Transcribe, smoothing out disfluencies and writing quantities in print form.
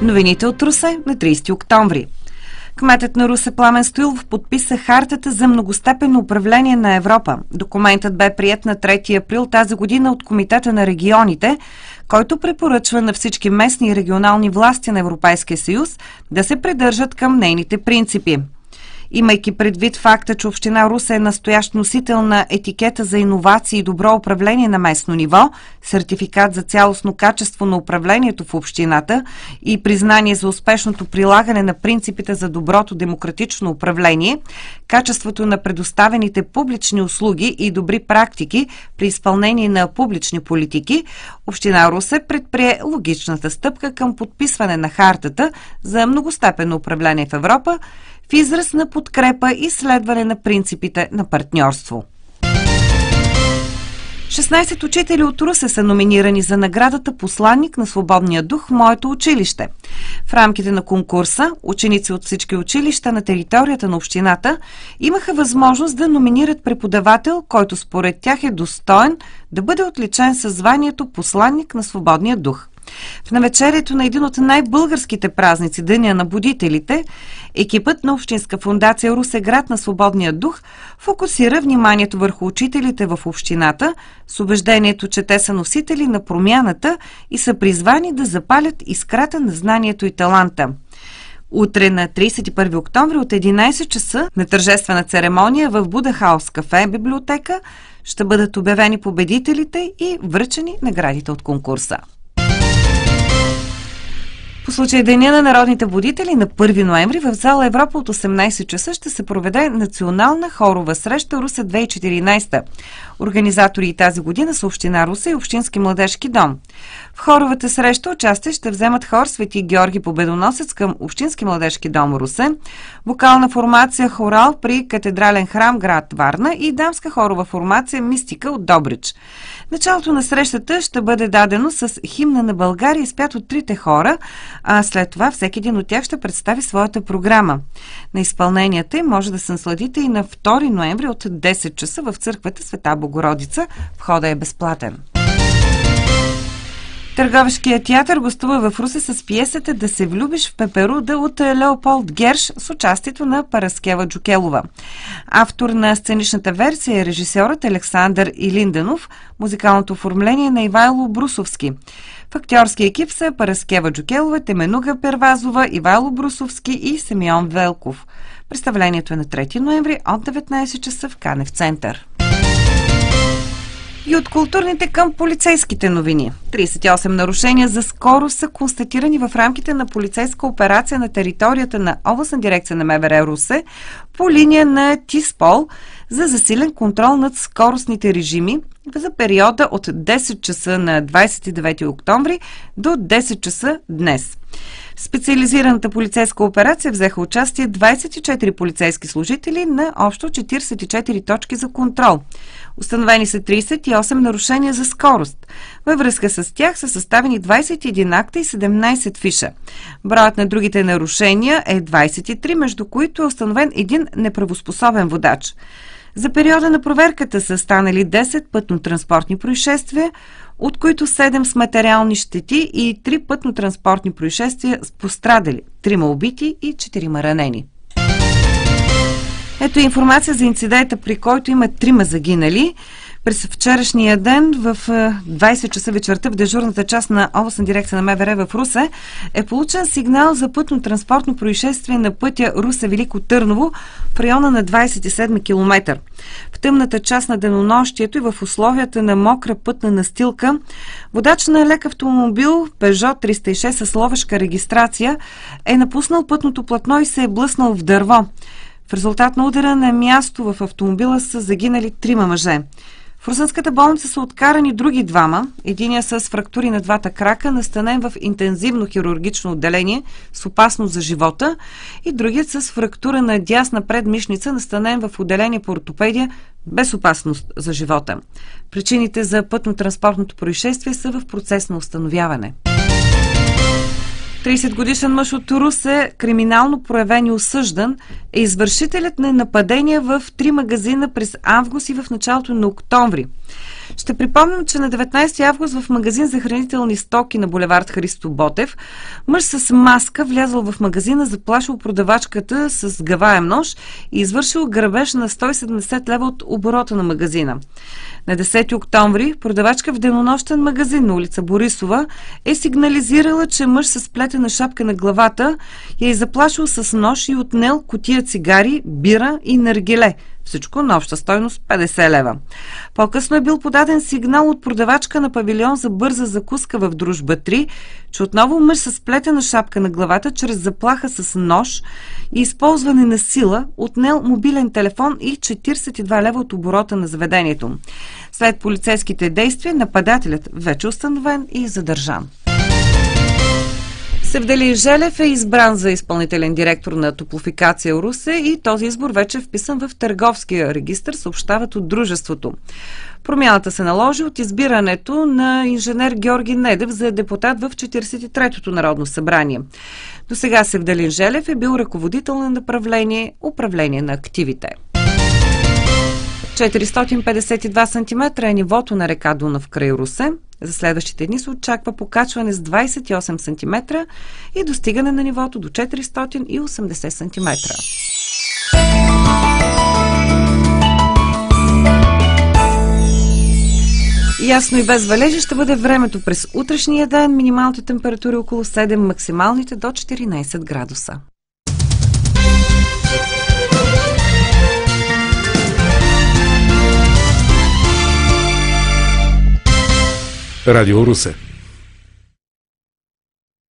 Новините от Русе на 30 октомври. Кметът на Русе Пламен Стоилов подписа Хартата за многостепенно управление на Европа. Документът бе приет на 3 април тази година от Комитета на регионите, който препоръчва на всички местни и регионални власти на Европейския съюз да се придържат към нейните принципи. Имайки предвид факта, че община Русе е настоящ носител на етикета за иновации и добро управление на местно ниво, сертификат за цялостно качество на управлението в общината и признание за успешното прилагане на принципите за доброто демократично управление, качеството на предоставените публични услуги и добри практики при изпълнение на публични политики, община Русе предприе логичната стъпка към подписване на Хартата за многостепенно управление в Европа, в израз на подкрепа и следване на принципите на партньорство. 16 учители от Русе са номинирани за наградата "Посланник на свободния дух в моето училище". В рамките на конкурса, ученици от всички училища на територията на общината имаха възможност да номинират преподавател, който според тях е достоен да бъде отличен със званието "Посланник на свободния дух". В навечерието на един от най-българските празници, Деня на будителите, екипът на Общинска фондация Русе-град на свободния дух фокусира вниманието върху учителите в общината с убеждението, че те са носители на промяната и са призвани да запалят искрата на знанието и таланта. Утре на 31 октомври от 11 часа на тържествена церемония в Буда Хаус кафе библиотека ще бъдат обявени победителите и връчени наградите от конкурса. По случай Деня на народните будители на 1 ноември в зала Европа от 18 часа ще се проведе национална хорова среща Русе 2014. Организатори и тази година са Община Русе и Общински младежки дом. В хоровата среща участие ще вземат хор Свети Георги Победоносец към Общински младежки дом Русе, вокална формация Хорал при Катедрален храм град Варна и дамска хорова формация Мистика от Добрич. Началото на срещата ще бъде дадено с химна на България, изпят от трите хора, а след това всеки един от тях ще представи своята програма. На изпълненията може да се насладите и на 2 ноември от 10 часа в църквата Света Богородица. Входът е безплатен. Търговешкият театър гостува в Русе с пиесата "Да се влюбиш в Пеперуда" от Леополд Герш с участието на Параскева Джукелова. Автор на сценичната версия е режисьорът Александър Илинданов, музикалното оформление на Ивайло Брусовски. В актьорския екип са Параскева Джукелова, Теменуга Первазова, Ивайло Брусовски и Симеон Велков. Представлението е на 3 ноември от 19 часа в Канев център. И от културните към полицейските новини. 38 нарушения за скорост са констатирани в рамките на полицейска операция на територията на Областна дирекция на МВР Русе по линия на ТИСПОЛ за засилен контрол над скоростните режими за периода от 10 часа на 29 октомври до 10 часа днес. В специализираната полицейска операция взеха участие 24 полицейски служители на общо 44 точки за контрол. Установени са 38 нарушения за скорост. Във връзка с тях са съставени 21 акта и 17 фиша. Броят на другите нарушения е 23, между които е установен един неправоспособен водач. За периода на проверката са станали 10 пътно-транспортни происшествия, от които 7 с материални щети и 3 пътно-транспортни происшествия с пострадали, 3 убити и 4 ранени. Ето информация за инцидента, при който има 3 загинали. През вчерашния ден в 20 часа вечерта в дежурната част на Областна дирекция на МВР в Русе е получен сигнал за пътно-транспортно происшествие на пътя Русе-Велико Търново в района на 27 км. В тъмната част на денонощието и в условията на мокра пътна настилка, водач на лек автомобил Peugeot 306 с ловешка регистрация е напуснал пътното платно и се е блъснал в дърво. В резултат на удара на място в автомобила са загинали 3 мъже. В Русенската болница са откарани други 2, единия с фрактури на двата крака, настанен в интензивно хирургично отделение с опасност за живота, и другият с фрактура на дясна предмишница, настанен в отделение по ортопедия без опасност за живота. Причините за пътно-транспортното происшествие са в процес на установяване. 30-годишен мъж от Русе, криминално проявен и осъждан, е извършителят на нападения в 3 магазина през август и в началото на октомври. Ще припомням, че на 19 август в магазин за хранителни стоки на булевард Христо Ботев мъж с маска влязъл в магазина, заплашил продавачката с гаваем нож и извършил грабеж на 170 лева от оборота на магазина. На 10 октомври продавачка в денонощен магазин на улица Борисова е сигнализирала, че мъж с плетена шапка на главата я е заплашил с нож и отнел кутия цигари, бира и наргиле. Всичко на обща стойност 50 лева. По-късно е бил подаден сигнал от продавачка на павилион за бърза закуска в Дружба 3, че отново мъж с плетена шапка на главата чрез заплаха с нож и използване на сила отнел мобилен телефон и 42 лева от оборота на заведението. След полицейските действия нападателят вече установен и задържан. Севделий Желев е избран за изпълнителен директор на Топлофикация Русе и този избор вече е вписан в търговския регистър, съобщават от дружеството. Промяната се наложи от избирането на инженер Георги Недев за депутат в 43-то Народно събрание. До сега Севделий Желев е бил ръководител на направление управление на активите. 452 см е нивото на река Дунав край Русе. За следващите дни се очаква покачване с 28 см и достигане на нивото до 480 см. Ясно и без валежи ще бъде времето през утрешния ден. Минималните температури около 7, максималните до 14 градуса. Радио Русе.